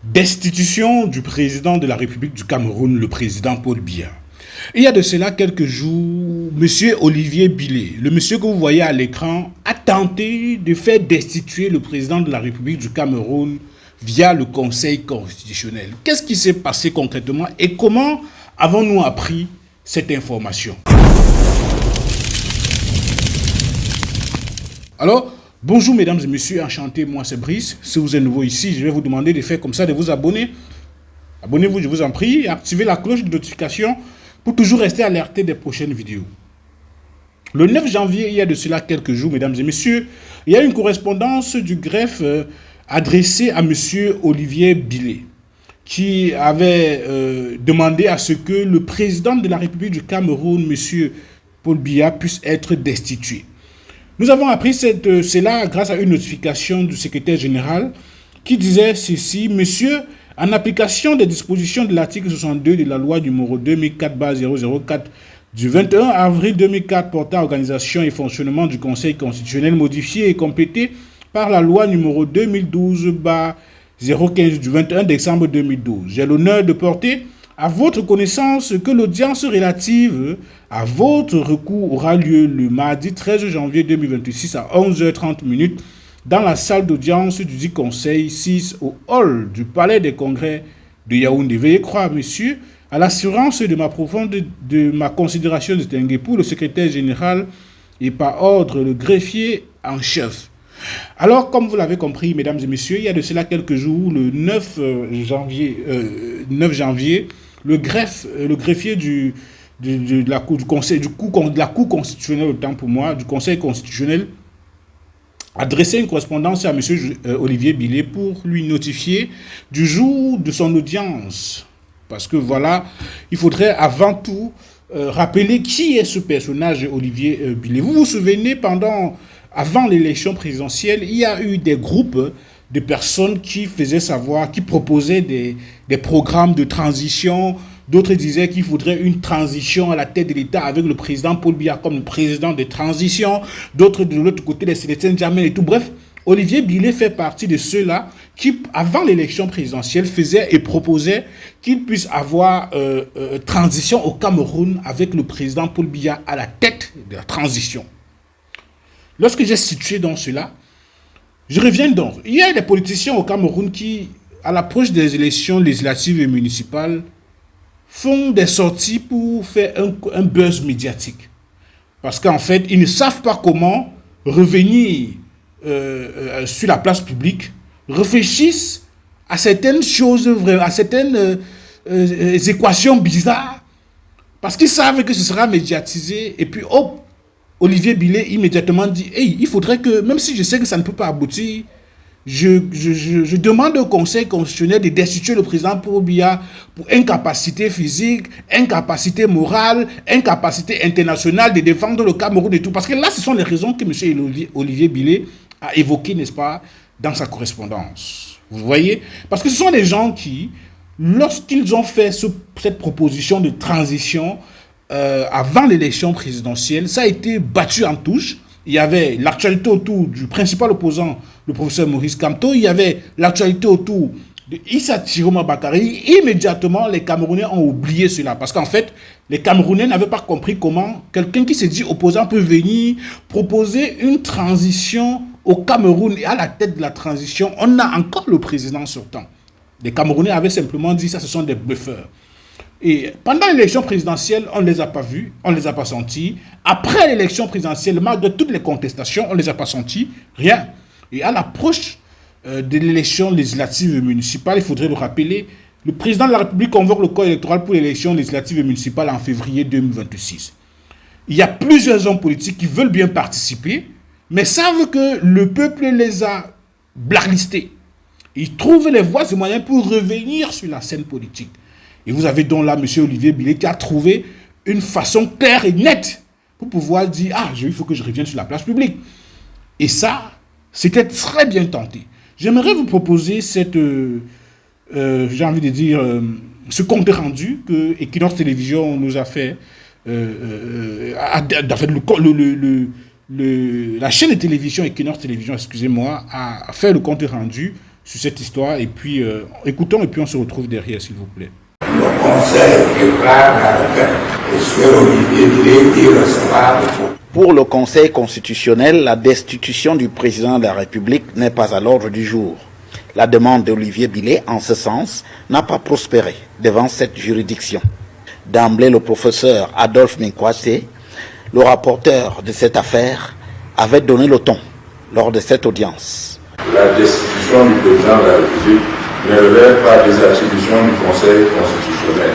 Destitution du président de la République du Cameroun, le président Paul Biya. Il y a de cela quelques jours, M. Olivier Bilé, le monsieur que vous voyez à l'écran, a tenté de faire destituer le président de la République du Cameroun via le Conseil constitutionnel. Qu'est-ce qui s'est passé concrètement et comment avons-nous appris cette information? Alors, bonjour mesdames et messieurs, enchanté, moi c'est Brice. Si vous êtes nouveau ici, je vais vous demander de faire comme ça, de vous abonner. Abonnez-vous, je vous en prie, et activez la cloche de notification pour toujours rester alerté des prochaines vidéos. Le 9 janvier, il y a de cela quelques jours, mesdames et messieurs, il y a une correspondance du greffe adressée à M. Olivier Bilé, qui avait demandé à ce que le président de la République du Cameroun, M. Paul Biya, puisse être destitué. Nous avons appris cela grâce à une notification du secrétaire général qui disait ceci: Monsieur, en application des dispositions de l'article 62 de la loi numéro 2004/004 du 21 avril 2004 portant organisation et fonctionnement du Conseil constitutionnel modifié et complété par la loi numéro 2012/015 du 21 décembre 2012, j'ai l'honneur de porter à votre connaissance que l'audience relative à votre recours aura lieu le mardi 13 janvier 2026 à 11h30 dans la salle d'audience du dit conseil 6 au hall du palais des congrès de Yaoundé. Veuillez croire, monsieur, à l'assurance de ma considération distinguée pour le secrétaire général et par ordre le greffier en chef. Alors, comme vous l'avez compris, mesdames et messieurs, il y a de cela quelques jours, le 9 janvier, le greffier de la Cour constitutionnelle, autant pour moi, du Conseil constitutionnel, adressé une correspondance à M. Olivier Bilé pour lui notifier du jour de son audience. Parce que voilà, il faudrait avant tout rappeler qui est ce personnage Olivier Bilé. Vous vous souvenez, avant l'élection présidentielle, il y a eu des groupes de personnes qui faisaient savoir, qui proposaient des programmes de transition. D'autres disaient qu'il faudrait une transition à la tête de l'État avec le président Paul Biya comme le président de transition. D'autres de l'autre côté, les Célestins Jamel et tout. Bref, Olivier Bilé fait partie de ceux-là qui, avant l'élection présidentielle, faisaient et proposaient qu'il puisse avoir transition au Cameroun avec le président Paul Biya à la tête de la transition. Lorsque j'ai situé dans cela, je reviens donc. Il y a des politiciens au Cameroun qui, à l'approche des élections législatives et municipales, font des sorties pour faire un buzz médiatique. Parce qu'en fait, ils ne savent pas comment revenir sur la place publique, réfléchissent à certaines choses, à certaines équations bizarres, parce qu'ils savent que ce sera médiatisé, et puis hop, Olivier Bilé immédiatement dit « Hey, il faudrait que, même si je sais que ça ne peut pas aboutir, je demande au Conseil constitutionnel de destituer le président Paul Biya pour incapacité physique, incapacité morale, incapacité internationale de défendre le Cameroun et tout. » Parce que là, ce sont les raisons que M. Olivier Bilé a évoquées, n'est-ce pas, dans sa correspondance. Vous voyez? Parce que ce sont des gens qui, lorsqu'ils ont fait cette proposition de transition, avant l'élection présidentielle, ça a été battu en touche. Il y avait l'actualité autour du principal opposant, le professeur Maurice Kamto. Il y avait l'actualité autour de Issa Chiroma Bakary. Immédiatement, les Camerounais ont oublié cela. Parce qu'en fait, les Camerounais n'avaient pas compris comment quelqu'un qui se dit opposant peut venir proposer une transition au Cameroun. Et à la tête de la transition, on a encore le président sortant. Les Camerounais avaient simplement dit ça, ce sont des bluffeurs. Et pendant l'élection présidentielle, on ne les a pas vus, on ne les a pas sentis. Après l'élection présidentielle, malgré toutes les contestations, on ne les a pas sentis, rien. Et à l'approche de l'élection législative et municipale, il faudrait le rappeler, le président de la République convoque le corps électoral pour l'élection législative et municipale en février 2026. Il y a plusieurs hommes politiques qui veulent bien participer, mais savent que le peuple les a blacklistés. Ils trouvent les voies et moyens pour revenir sur la scène politique. Et vous avez donc là M. Olivier Bilé qui a trouvé une façon claire et nette pour pouvoir dire « Ah, il faut que je revienne sur la place publique. » Et ça, c'était très bien tenté. J'aimerais vous proposer j'ai envie de dire, ce compte rendu que Equinox Télévision nous a fait, la chaîne de télévision Equinox Télévision, excusez-moi, a fait le compte rendu sur cette histoire. Et puis, écoutons et puis on se retrouve derrière, s'il vous plaît. Le Conseil prépare la requête et M. Olivier Bilé est recevable Pour le Conseil constitutionnel, la destitution du président de la République n'est pas à l'ordre du jour. La demande d'Olivier Bilé, en ce sens, n'a pas prospéré devant cette juridiction. D'emblée, le professeur Adolphe Minkwase, le rapporteur de cette affaire, avait donné le ton lors de cette audience. La destitution du président de la République ne relève pas des attributions du Conseil constitutionnel.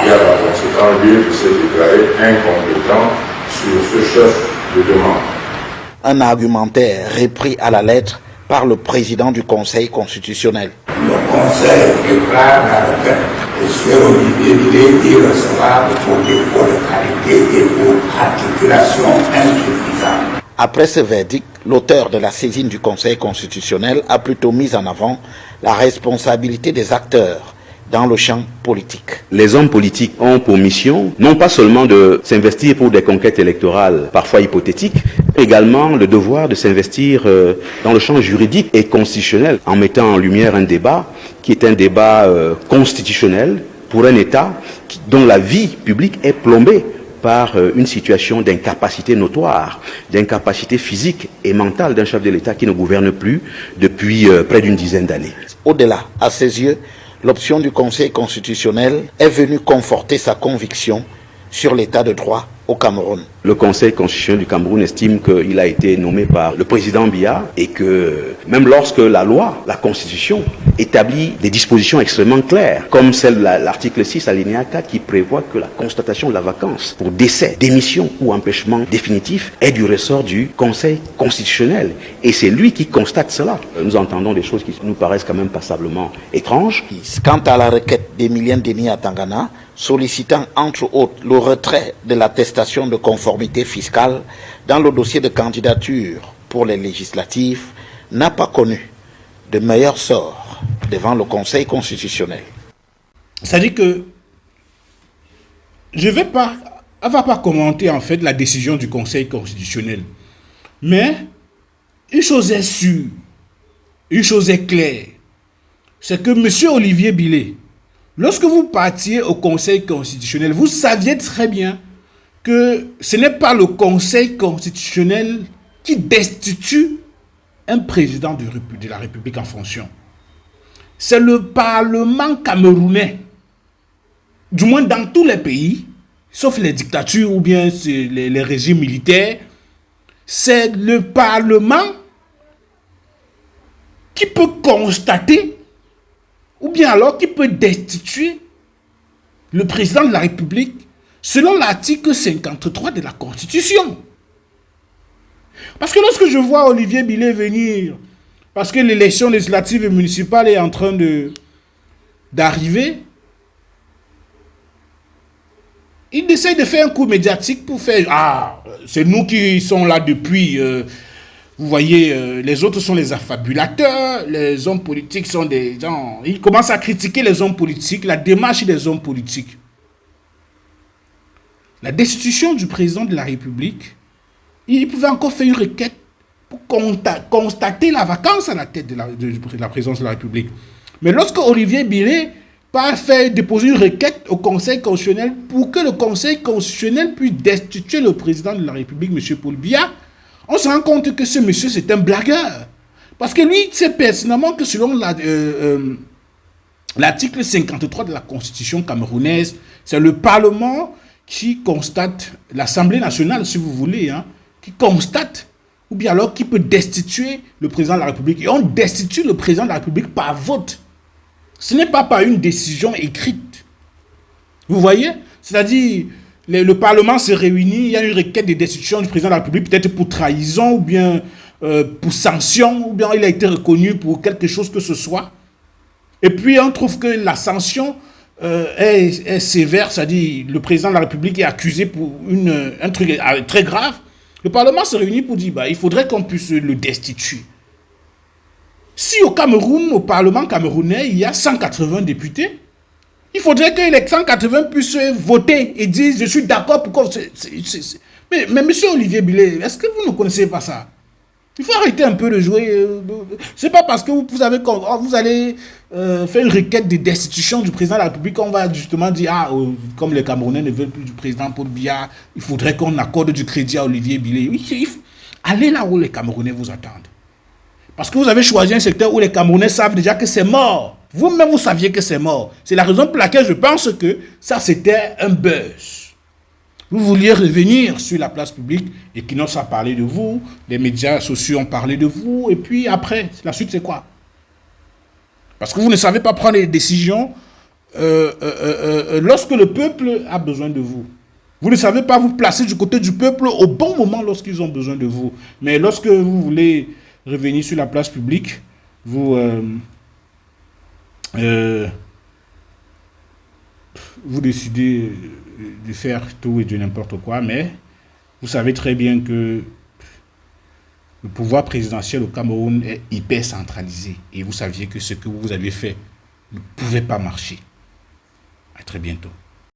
Il y a par conséquent lieu de se déclarer incompétent sur ce chef de demande. Un argumentaire repris à la lettre par le président du Conseil constitutionnel. Le Conseil prépare la requête et M. Olivier Bilé est recevable pour défaut de qualité et pour articulation insuffisante. Après ce verdict, l'auteur de la saisine du Conseil constitutionnel a plutôt mis en avant la responsabilité des acteurs dans le champ politique. Les hommes politiques ont pour mission non pas seulement de s'investir pour des conquêtes électorales parfois hypothétiques, mais également le devoir de s'investir dans le champ juridique et constitutionnel en mettant en lumière un débat qui est un débat constitutionnel pour un État dont la vie publique est plombée par une situation d'incapacité notoire, d'incapacité physique et mentale d'un chef de l'État qui ne gouverne plus depuis près d'une dizaine d'années. Au-delà, à ses yeux, l'option du Conseil constitutionnel est venue conforter sa conviction sur l'état de droit au Cameroun. Le Conseil constitutionnel du Cameroun estime qu'il a été nommé par le président Biya et que même lorsque la loi, la Constitution, établit des dispositions extrêmement claires, comme celle de l'article 6 alinéa 4 qui prévoit que la constatation de la vacance pour décès, démission ou empêchement définitif est du ressort du Conseil constitutionnel. Et c'est lui qui constate cela. Nous entendons des choses qui nous paraissent quand même passablement étranges. Quant à la requête d'Emilien Denis à Tangana, sollicitant entre autres le retrait de l'attestation de conformité fiscale dans le dossier de candidature pour les législatives, n'a pas connu de meilleur sort devant le Conseil constitutionnel. C'est-à-dire que je ne vais pas commenter en fait la décision du Conseil constitutionnel. Mais une chose est sûre, une chose est claire, c'est que M. Olivier Bilé, lorsque vous partiez au Conseil constitutionnel, vous saviez très bien que ce n'est pas le Conseil constitutionnel qui destitue un président de la République en fonction. C'est le Parlement camerounais, du moins dans tous les pays, sauf les dictatures ou bien les régimes militaires, c'est le Parlement qui peut constater ou bien alors qui peut destituer le président de la République selon l'article 53 de la Constitution. Parce que lorsque je vois Olivier Bilé venir, parce que l'élection législative et municipale est en train d'arriver, il essaye de faire un coup médiatique pour faire « Ah, c'est nous qui sommes là depuis... Vous voyez, les autres sont les affabulateurs, les hommes politiques sont des gens... Il commence à critiquer les hommes politiques, la démarche des hommes politiques. La destitution du président de la République, il pouvait encore faire une requête pour constater la vacance à la tête de la présidence de la République. Mais lorsque Olivier Bilé part faire déposer une requête au Conseil constitutionnel pour que le Conseil constitutionnel puisse destituer le président de la République, M. Paul Biya, on se rend compte que ce monsieur, c'est un blagueur. Parce que lui, il sait pertinemment que selon l'article 53 de la Constitution camerounaise, c'est le Parlement qui constate, l'Assemblée nationale, si vous voulez, qui constate, ou bien alors qui peut destituer le président de la République. Et on destitue le président de la République par vote. Ce n'est pas par une décision écrite. Vous voyez? C'est-à-dire... Le Parlement se réunit, il y a une requête de destitution du président de la République, peut-être pour trahison, ou bien pour sanction, ou bien il a été reconnu pour quelque chose que ce soit. Et puis on trouve que la sanction est sévère, c'est-à-dire le président de la République est accusé pour un truc très grave. Le Parlement se réunit pour dire il faudrait qu'on puisse le destituer. Si au Cameroun, au Parlement camerounais, il y a 180 députés, il faudrait que les 180 puissent voter et dire « Je suis d'accord pour que... » Mais M. Olivier Bilé, est-ce que vous ne connaissez pas ça? Il faut arrêter un peu de jouer. C'est pas parce que vous allez faire une requête de destitution du président de la République qu'on va justement dire, comme les Camerounais ne veulent plus du président Paul Biya, il faudrait qu'on accorde du crédit à Olivier Bilé. Oui, allez là où les Camerounais vous attendent. Parce que vous avez choisi un secteur où les Camerounais savent déjà que c'est mort. Vous-même, vous saviez que c'est mort. C'est la raison pour laquelle je pense que ça, c'était un buzz. Vous vouliez revenir sur la place publique, et Equinox a parlé de vous, les médias sociaux ont parlé de vous, et puis après, la suite c'est quoi? Parce que vous ne savez pas prendre les décisions lorsque le peuple a besoin de vous. Vous ne savez pas vous placer du côté du peuple au bon moment lorsqu'ils ont besoin de vous. Mais lorsque vous voulez revenir sur la place publique, vous décidez de faire tout et de n'importe quoi, mais vous savez très bien que le pouvoir présidentiel au Cameroun est hyper centralisé. Et vous saviez que ce que vous avez fait ne pouvait pas marcher. À très bientôt.